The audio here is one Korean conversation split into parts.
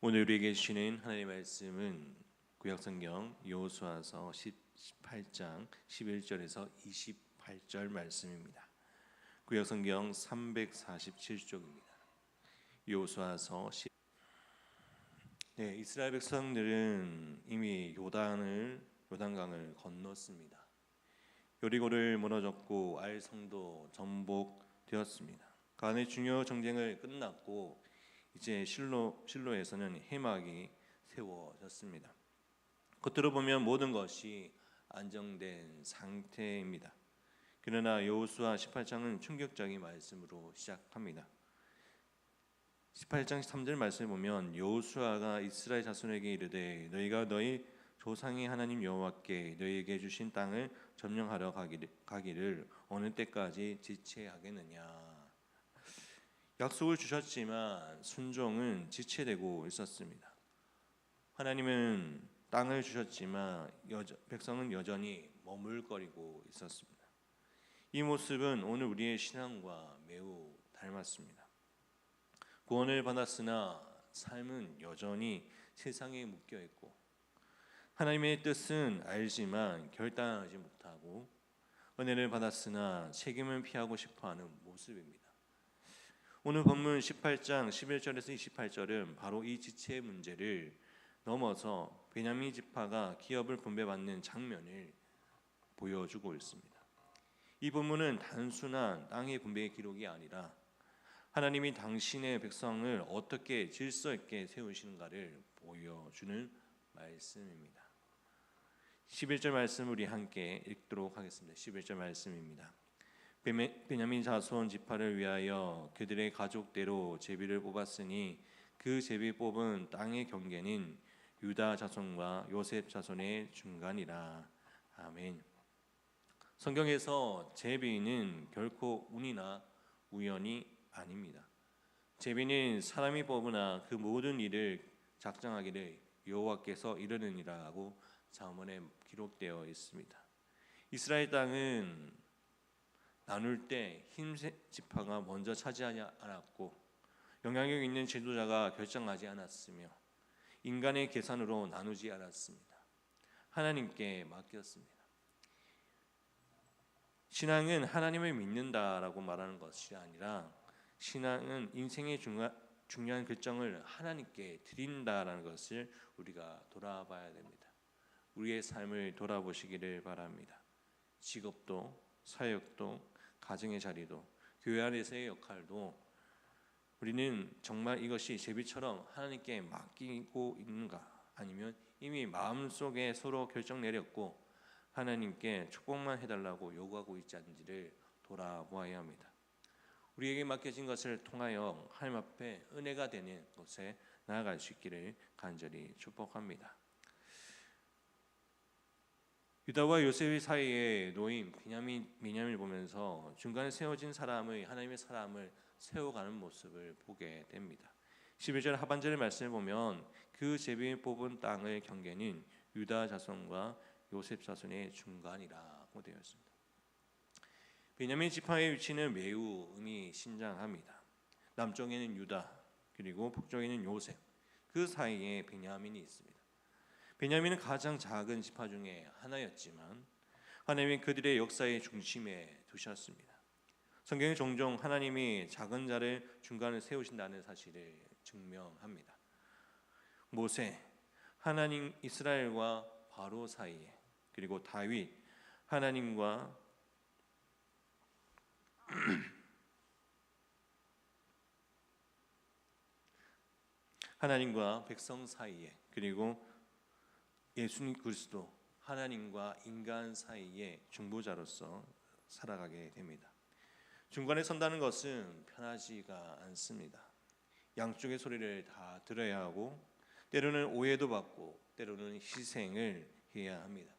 오늘 우리에게 주시는 하나님의 말씀은 구약성경 여호수아서 18장 11절에서 28절 말씀입니다. 구약성경 347쪽입니다. 여호수아서 이스라엘 백성들은 이미 요단강을 건넜습니다. 여리고를 무너졌고 알 성도 정복되었습니다. 간의 중요 정쟁을 끝났고 이제 실로에서는 회막이 세워졌습니다. 겉으로 보면 모든 것이 안정된 상태입니다. 그러나 여호수아 18장은 충격적인 말씀으로 시작합니다. 18장 3절 말씀을 보면 여호수아가 이스라엘 자손에게 이르되 너희가 너희 조상의 하나님 여호와께 너희에게 주신 땅을 점령하러 가기를 어느 때까지 지체하겠느냐. 약속을 주셨지만 순종은 지체되고 있었습니다. 하나님은 땅을 주셨지만 백성은 여전히 머물거리고 있었습니다. 이 모습은 오늘 우리의 신앙과 매우 닮았습니다. 구원을 받았으나 삶은 여전히 세상에 묶여 있고 하나님의 뜻은 알지만 결단하지 못하고 은혜를 받았으나 책임을 피하고 싶어하는 모습입니다. 오늘 본문 18장 11절에서 28절은 바로 이 지체의 문제를 넘어서 베냐민 지파가 기업을 분배받는 장면을 보여주고 있습니다. 이 본문은 단순한 땅의 분배의 기록이 아니라 하나님이 당신의 백성을 어떻게 질서 있게 세우시는가를 보여주는 말씀입니다. 11절 말씀 우리 함께 읽도록 하겠습니다. 11절 말씀입니다. 베냐민 자손 지파를 위하여 그들의 가족대로 제비를 뽑았으니 그 제비 뽑은 땅의 경계는 유다 자손과 요셉 자손의 중간이라. 아멘. 성경에서 제비는 결코 운이나 우연이 아닙니다. 제비는 사람이 뽑으나 그 모든 일을 작정하기를 여호와께서 이르느니라고 잠언에 기록되어 있습니다. 이스라엘 땅은 나눌 때 힘 지파가 먼저 차지하지 않았고 영향력 있는 지도자가 결정하지 않았으며 인간의 계산으로 나누지 않았습니다. 하나님께 맡겼습니다. 신앙은 하나님을 믿는다라고 말하는 것이 아니라 신앙은 인생의 중요한 결정을 하나님께 드린다라는 것을 우리가 돌아봐야 됩니다. 우리의 삶을 돌아보시기를 바랍니다. 직업도 사역도 가정의 자리도 교회 안에서의 역할도 우리는 정말 이것이 제비처럼 하나님께 맡기고 있는가, 아니면 이미 마음속에 서로 결정 내렸고 하나님께 축복만 해달라고 요구하고 있지 않은지를 돌아보아야 합니다. 우리에게 맡겨진 것을 통하여 하나님 앞에 은혜가 되는 곳에 나아갈 수 있기를 간절히 축복합니다. 유다와 요셉의 사이에 놓인 베냐민을 보면서 중간에 세워진 사람의 하나님의 사람을 세워가는 모습을 보게 됩니다. 11절 하반절의 말씀을 보면 그 제비 뽑은 땅의 경계는 유다 자손과 요셉 자손의 중간이라고 되어 있습니다. 베냐민 지파의 위치는 매우 의미심장합니다. 남쪽에는 유다, 그리고 북쪽에는 요셉, 그 사이에 베냐민이 있습니다. 베냐민은 가장 작은 지파 중에 하나였지만 하나님이 그들의 역사의 중심에 두셨습니다. 성경이 종종 하나님이 작은 자를 중간에 세우신다는 사실을 증명합니다. 모세, 하나님 이스라엘과 바로 사이에, 그리고 다윗, 하나님과 백성 사이에, 그리고 예수님 그리스도 하나님과 인간 사이의 중보자로서 살아가게 됩니다. 중간에 선다는 것은 편하지가 않습니다. 양쪽의 소리를 다 들어야 하고 때로는 오해도 받고 때로는 희생을 해야 합니다.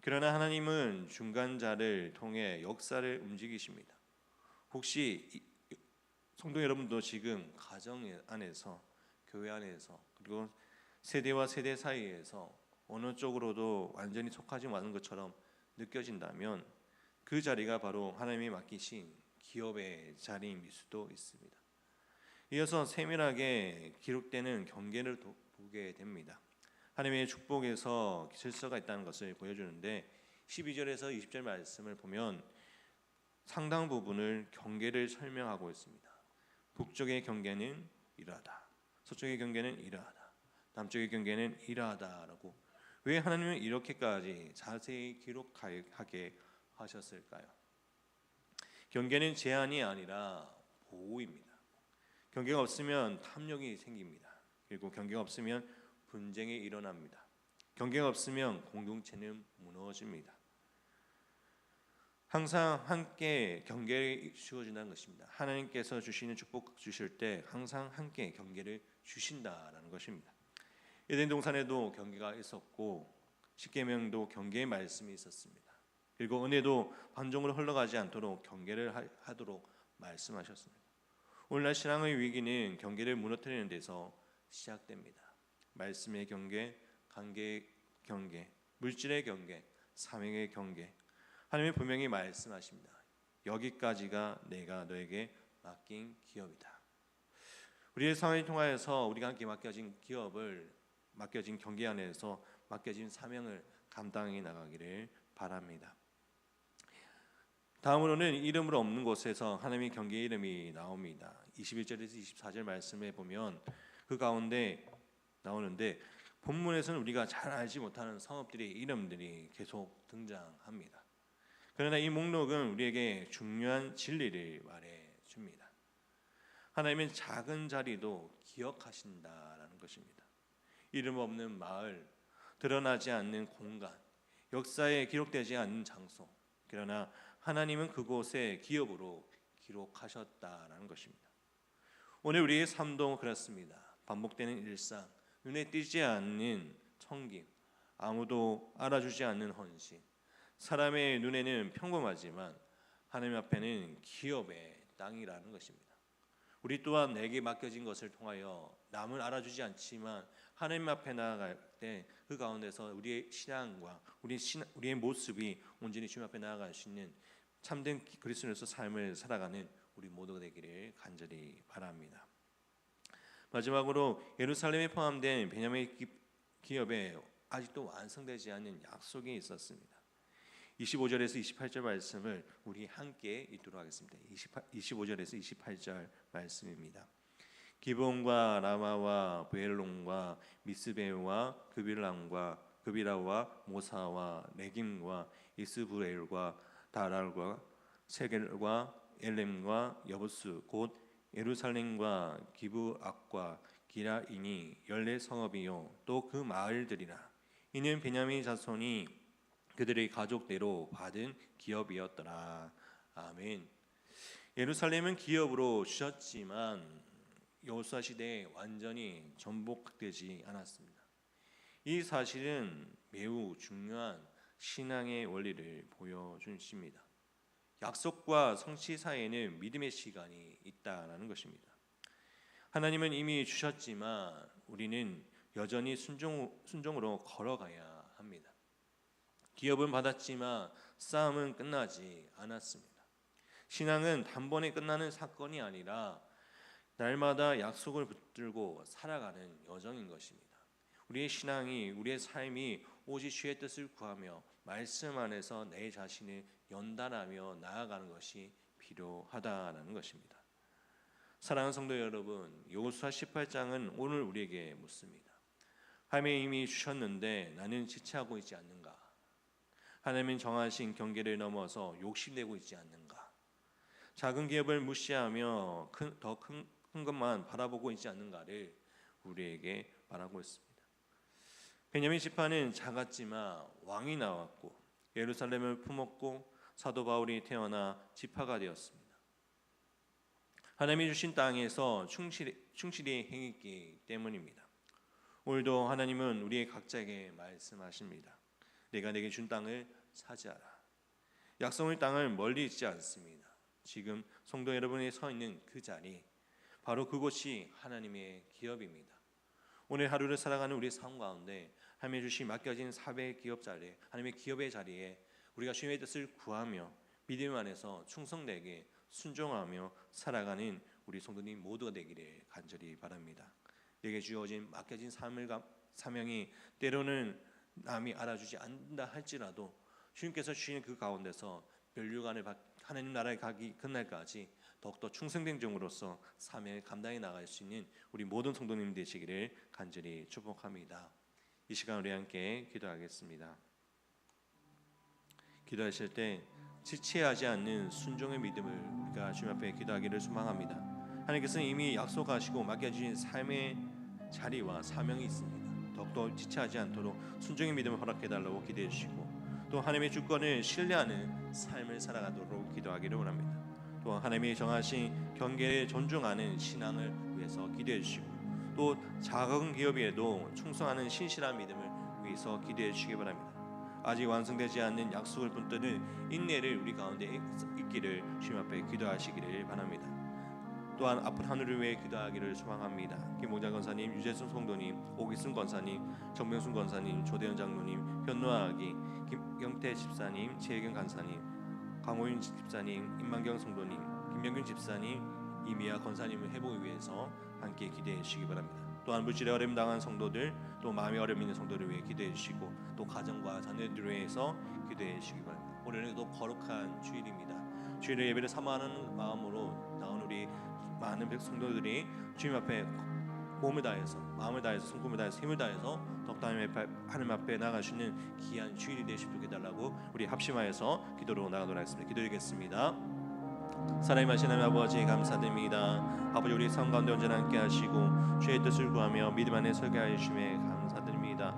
그러나 하나님은 중간자를 통해 역사를 움직이십니다. 혹시 성도 여러분도 지금 가정 안에서, 교회 안에서, 그리고 세대와 세대 사이에서 어느 쪽으로도 완전히 속하지 않은 것처럼 느껴진다면 그 자리가 바로 하나님이 맡기신 기업의 자리일 수도 있습니다. 이어서 세밀하게 기록되는 경계를 보게 됩니다. 하나님의 축복에서 질서가 있다는 것을 보여주는데 12절에서 20절 말씀을 보면 상당 부분을 경계를 설명하고 있습니다. 북쪽의 경계는 이러하다, 서쪽의 경계는 이러하다, 남쪽의 경계는 이러하다라고. 왜 하나님은 이렇게까지 자세히 기록하게 하셨을까요? 경계는 제한이 아니라 보호입니다. 경계가 없으면 탐욕이 생깁니다. 그리고 경계가 없으면 분쟁이 일어납니다. 경계가 없으면 공동체는 무너집니다. 항상 함께 경계를 주어진다는 것입니다. 하나님께서 주시는 축복 주실 때 항상 함께 경계를 주신다라는 것입니다. 에덴 동산에도 경계가 있었고 십계명도 경계의 말씀이 있었습니다. 그리고 은혜도 반종으로 흘러가지 않도록 경계를 하도록 말씀하셨습니다. 오늘날 신앙의 위기는 경계를 무너뜨리는 데서 시작됩니다. 말씀의 경계, 관계의 경계, 물질의 경계, 사명의 경계. 하나님이 분명히 말씀하십니다. 여기까지가 내가 너에게 맡긴 기업이다. 우리의 상황을 통하여서 우리가 함께 맡겨진 기업을, 맡겨진 경계 안에서 맡겨진 사명을 감당해 나가기를 바랍니다. 다음으로는 이름으로 없는 곳에서 하나님의 경계의 이름이 나옵니다. 21절에서 24절 말씀에 보면 그 가운데 나오는데 본문에서는 우리가 잘 알지 못하는 성읍들의 이름들이 계속 등장합니다. 그러나 이 목록은 우리에게 중요한 진리를 말해줍니다. 하나님은 작은 자리도 기억하신다라는 것입니다. 이름 없는 마을, 드러나지 않는 공간, 역사에 기록되지 않는 장소, 그러나 하나님은 그곳에 기업으로 기록하셨다라는 것입니다. 오늘 우리의 삶도 그렇습니다. 반복되는 일상, 눈에 띄지 않는 청김, 아무도 알아주지 않는 헌신, 사람의 눈에는 평범하지만 하나님 앞에는 기업의 땅이라는 것입니다. 우리 또한 내게 맡겨진 것을 통하여 남을 알아주지 않지만 하나님 앞에 나아갈 때 그 가운데서 우리의 신앙과 우리의 모습이 온전히 주님 앞에 나아갈 수 있는 참된 그리스도인으로서 삶을 살아가는 우리 모두가 되기를 간절히 바랍니다. 마지막으로 예루살렘에 포함된 베냐민 기업에 아직도 완성되지 않은 약속이 있었습니다. 25절에서 28절 말씀을 우리 함께 읽도록 하겠습니다. 25절에서 28절 말씀입니다. 기브온과 라마와 브엘론과 미스베와 그비라와 모사와 레김과 이스브엘과 다랄과 세겔과 엘렘과 여부스 곧 예루살렘과 기브악과 기라인이 14성읍이요 또 그 마을들이라. 이는 베냐민 자손이 그들의 가족대로 받은 기업이었더라. 아멘. 예루살렘은 기업으로 주셨지만 여호수아 시대에 완전히 전복되지 않았습니다. 이 사실은 매우 중요한 신앙의 원리를 보여주십니다. 약속과 성취 사이에는 믿음의 시간이 있다라는 것입니다. 하나님은 이미 주셨지만 우리는 여전히 순종으로 걸어가야 합니다. 기업은 받았지만 싸움은 끝나지 않았습니다. 신앙은 단번에 끝나는 사건이 아니라 날마다 약속을 붙들고 살아가는 여정인 것입니다. 우리의 신앙이, 우리의 삶이 오직 주의 뜻을 구하며 말씀 안에서 내 자신을 연단하며 나아가는 것이 필요하다라는 것입니다. 사랑하는 성도 여러분, 여호수아 18장은 오늘 우리에게 묻습니다. 하나님이 이미 주셨는데 나는 지체하고 있지 않는가? 하나님은 정하신 경계를 넘어서 욕심내고 있지 않는가? 작은 기업을 무시하며 더 큰 것만 바라보고 있지 않는가를 우리에게 말하고 있습니다. 베냐민 지파는 작았지만 왕이 나왔고 예루살렘을 품었고 사도 바울이 태어나 지파가 되었습니다. 하나님이 주신 땅에서 충실히 행했기 때문입니다. 오늘도 하나님은 우리의 각자에게 말씀하십니다. 내가 내게 준 땅을 차지하라. 약속의 땅을 멀리 있지 않습니다. 지금 성도 여러분이 서 있는 그 자리, 바로 그곳이 하나님의 기업입니다. 오늘 하루를 살아가는 우리 삶 가운데 하나님의 주신 맡겨진 사배의 기업 자리에, 하나님의 기업의 자리에 우리가 주님의 뜻을 구하며 믿음 안에서 충성되게 순종하며 살아가는 우리 성도님 모두가 되기를 간절히 바랍니다. 내게 주어진 맡겨진 사명이 때로는 남이 알아주지 않는다 할지라도 주님께서 주시는 그 가운데서 면류관을 하나님 나라에 가기 그날까지 더욱더 충성된 종으로서 사명을 감당해 나갈 수 있는 우리 모든 성도님 되시기를 간절히 축복합니다. 이 시간 우리 함께 기도하겠습니다. 기도하실 때 지체하지 않는 순종의 믿음을 우리가 주님 앞에 기도하기를 소망합니다. 하나님께서는 이미 약속하시고 맡겨주신 삶의 자리와 사명이 있습니다. 더욱더 지체하지 않도록 순종의 믿음을 허락해달라고 기도해 주시고 또 하나님의 주권을 신뢰하는 삶을 살아가도록 기도하기를 원합니다. 또 하나님이 정하신 경계를 존중하는 신앙을 위해서 기도해 주시고 또 작은 기업에도 충성하는 신실한 믿음을 위해서 기도해 주시기 바랍니다. 아직 완성되지 않는 약속을 붙드는 인내를 우리 가운데 있기를 주님 앞에 기도하시기를 바랍니다. 또한 아픈 하늘을 위해 기도하기를 소망합니다. 김봉장 권사님, 유재순 성도님, 오기순 권사님, 정명순 권사님, 조대현 장로님, 현노아기, 김경태 집사님, 최혜경 간사님, 강호윤 집사님, 임만경 성도님, 김명균 집사님, 이미아 권사님을 회복을 위해서 함께 기도해 주시기 바랍니다. 또한 물질의 어려움 당한 성도들, 또 마음의 어려움 있는 성도를 위해 기도해 주시고 또 가정과 자녀들을 위해서 기도해 주시기 바랍니다. 올해는 또 거룩한 주일입니다. 주일의 예배를 사모하는 마음으로 나온 우리 많은 성도들이 주님 앞에 몸을 다해서 마음을 다해서 손금을 다해서 힘을 다해서 더욱더 하나님 앞에 나아가시는 귀한 주일이 되시도록 해달라고 우리 합심하여서 기도로 나가도록 하겠습니다. 기도드리겠습니다. 사랑의 하나님 아버지 감사드립니다. 아버지 우리 삶 가운데 언제나 함께 하시고 주의 뜻을 구하며 믿음 안에 서게 하여 주심에 감사드립니다.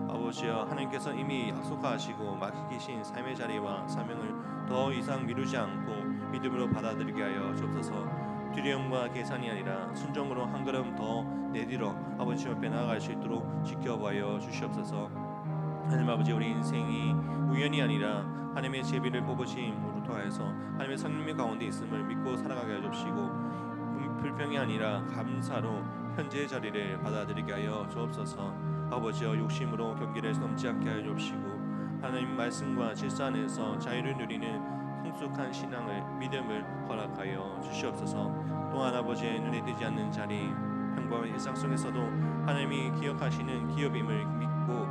아버지여 하나님께서 이미 약속하시고 맡기신 삶의 자리와 사명을 더 이상 미루지 않고 믿음으로 받아들이게 하여 주옵소서. 두려움과 계산이 아니라 순종으로 한 걸음 더 내디러 아버지 앞에 나아갈 수 있도록 지켜봐여 주시옵소서. 하나님 아버지 우리 인생이 우연이 아니라 하나님의 제비를 뽑으심으로 통하여서 하나님의 성령의 가운데 있음을 믿고 살아가게 하여 주시고 불평이 아니라 감사로 현재의 자리를 받아들이게 하여 주옵소서. 아버지여 욕심으로 경계를 넘지 않게 하여 주시고 하나님 말씀과 질서 안에서 자유를 누리는 성숙한 신앙을 믿음을 허락하여 주시옵소서. 또한 아버지의 눈에 띄지 않는 자리 평범한 일상 속에서도 하나님이 기억하시는 기업임을 믿고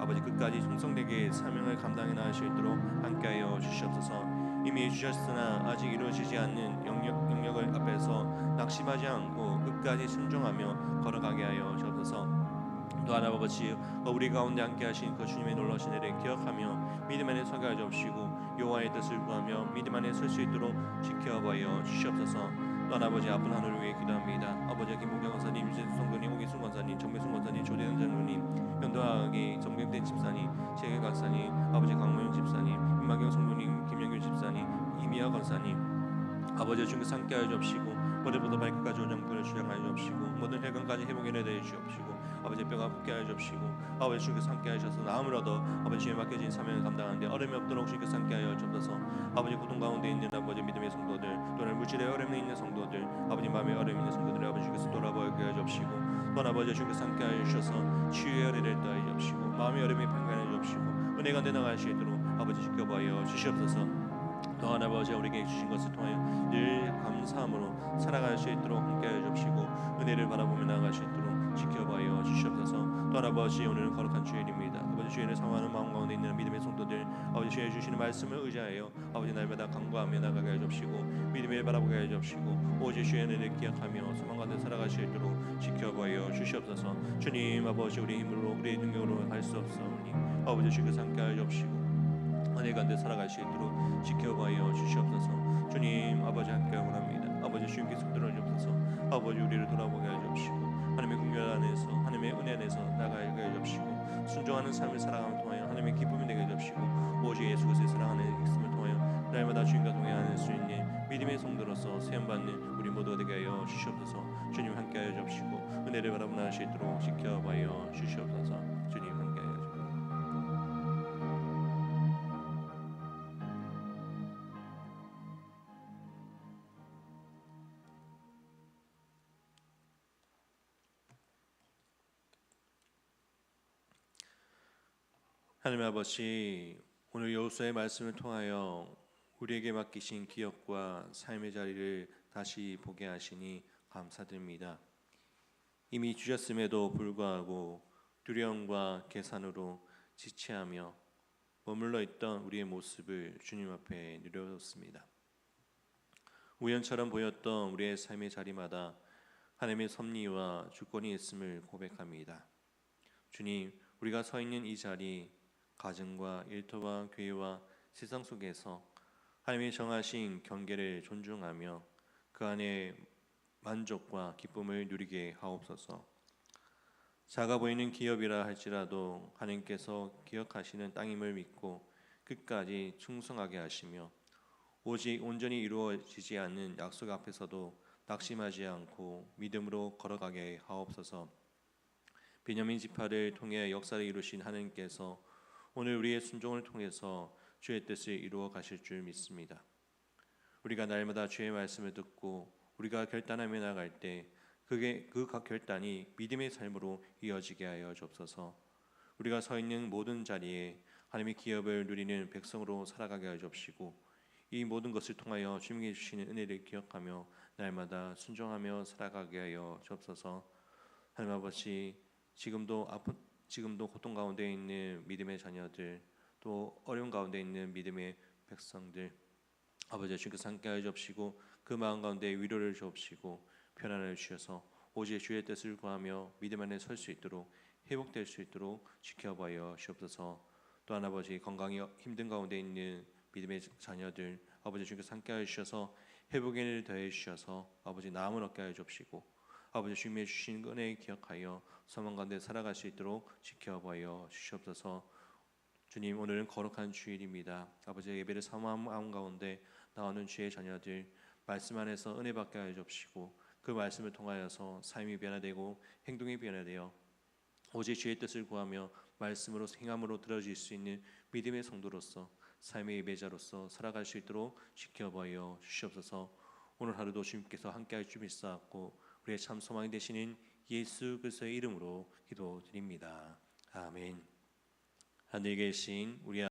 아버지 끝까지 충성되게 사명을 감당해 나갈 수 있도록 함께하여 주시옵소서. 이미 주셨으나 아직 이루어지지 않는 영역을 앞에서 낙심하지 않고 끝까지 순종하며 걸어가게 하여 주옵소서. 또한 아버지 우리 가운데 함께하신 그 주님의 놀라우신 은혜를 기억하며 믿음 안에 서게 하여 주시고 여호와의 뜻을 구하며 믿음 안에 설 수 있도록 지켜봐여 주시옵소서. 또한 아버지 아픈 하늘을 위해 기도합니다. 아버지 김봉경 권사님, 유재수 성도님, 오기순 권사님, 정명순 권사님, 조대현 장로님, 현도하기 정병된 집사님, 최혜경 간사님, 아버지 강모영 집사님, 임만경 성도님, 김영균 집사님, 이미아 권사님, 아버지 주님께서 함께하여 주옵시고 머리부터 발끝까지 온전히 주장하여 주옵시고 모든 혈관까지 회복해 내려 주옵시고 아버지 뼈가 붙게 하여 주옵시고 아버지 주님께서 함께 하셔서 나음을 얻어 아버지 주님에 맡겨진 사명을 감당하는데 어려움이 없도록 주님께서 함께 하여 주옵소서. 아버지 고통 가운데 있는 아버지 믿음의 성도들 또는 물질의 어려움이 있는 성도들 아버지 마음의 어려움이 있는 성도들 아버지 주님께서 돌아보게 하여 주옵시고 또한 아버지 주님께서 함께 하여 주셔서 치유의 은혜를 더하여 주옵시고 마음의 어려움이 판단해 주옵시고 은혜가 내 나갈 수 있도록 아버지 지켜봐여 주시옵소서. 또한 아버지 우리에게 주신 것을 통하여 늘 감사함으로 살아갈 수 있도록 함께하여 주시고 은혜를 바라보며 나아갈 수 있도록 지켜봐여 주시옵소서. 또한 아버지 오늘은 거룩한 주일입니다. 아버지 주일을 사모하는 마음 가운데 있는 믿음의 성도들 아버지 주의 주시는 말씀을 의지하여 아버지 날마다 간구하며 나아가게 하여 주시고 믿음을 바라보게 하여 주시고 오직 주의 은혜를 기억하며 소망 가운데 살아갈 수 있도록 지켜봐여 주시옵소서. 주님 아버지 우리 힘으로 우리의 능력으로 할 수 없사오니 아버지 주께서 함께하여 주시고 은혜 가운데 살아갈 수 있도록 지켜봐여 주시옵소서. 주님 아버지 함께 원합니다. 아버지 주님께서 들어주옵소서. 아버지 우리를 돌아보게 하여 주옵시고 하나님의 긍휼 안에서 하나님의 은혜 안에서 나가게 하여 주옵시고 순종하는 삶을 살아감을 통하여 하나님의 기쁨이 되게 해 주옵시고 오직 예수 그리스도의 사랑 안에 있음을 통하여 날마다 주님과 동행하는 수 있는 믿음의 성도로서 세움받는 우리 모두가 되게 하여 주시옵소서. 주님 함께 하여 주옵시고 은혜를 바라보나 할 수 있도록 지켜봐여 주시옵소서. 주님 함께 하여 주옵소서. 하나님 아버지 오늘 여호수아의 말씀을 통하여 우리에게 맡기신 기업과 삶의 자리를 다시 보게 하시니 감사드립니다. 이미 주셨음에도 불구하고 두려움과 계산으로 지체하며 머물러 있던 우리의 모습을 주님 앞에 내려놓습니다. 우연처럼 보였던 우리의 삶의 자리마다 하나님의 섭리와 주권이 있음을 고백합니다. 주님, 우리가 서 있는 이 자리, 가정과 일터와 교회와 세상 속에서 하나님의 정하신 경계를 존중하며 그 안에 만족과 기쁨을 누리게 하옵소서. 작아 보이는 기업이라 할지라도 하나님께서 기억하시는 땅임을 믿고 끝까지 충성하게 하시며 오직 온전히 이루어지지 않는 약속 앞에서도 낙심하지 않고 믿음으로 걸어가게 하옵소서. 베냐민 지파를 통해 역사를 이루신 하나님께서 오늘 우리의 순종을 통해서 주의 뜻을 이루어 가실 줄 믿습니다. 우리가 날마다 주의 말씀을 듣고 우리가 결단하며 나갈 때 그 각 결단이 믿음의 삶으로 이어지게 하여 주옵소서. 우리가 서 있는 모든 자리에 하나님의 기업을 누리는 백성으로 살아가게 하여 주옵시고 이 모든 것을 통하여 주님께 주시는 은혜를 기억하며 날마다 순종하며 살아가게 하여 주옵소서. 하나님 아버지, 지금도 고통 가운데 있는 믿음의 자녀들, 또 어려운 가운데 있는 믿음의 백성들, 아버지 주께서 함께하여 주옵시고 그 마음 가운데 위로를 주옵시고 편안을 주셔서 오직 주의 뜻을 구하며 믿음 안에 설 수 있도록 회복될 수 있도록 지켜봐여 주옵소서. 또한 아버지 건강이 힘든 가운데 있는 믿음의 자녀들, 아버지 주께서 함께하여 주셔서 회복의 일을 더해 주셔서 아버지 나음을 얻게 하여 주옵시고 아버지 주님의 주신 은혜 기억하여 소망 가운데 살아갈 수 있도록 지켜봐여 주시옵소서. 주님, 오늘은 거룩한 주일입니다. 아버지 예배를 사모하는 마음 가운데 나오는 주의 자녀들 말씀 안에서 은혜 받게 하여 주옵시고 그 말씀을 통하여서 삶이 변화되고 행동이 변화되어 오직 주의 뜻을 구하며 말씀으로 행함으로 들어질 수 있는 믿음의 성도로서 삶의 예배자로서 살아갈 수 있도록 지켜보여 주시옵소서. 오늘 하루도 주님께서 함께할 줄 믿사옵고 우리의 참 소망이 되시는 예수 그리스도의 이름으로 기도드립니다. 아멘. 하늘에 계신 우리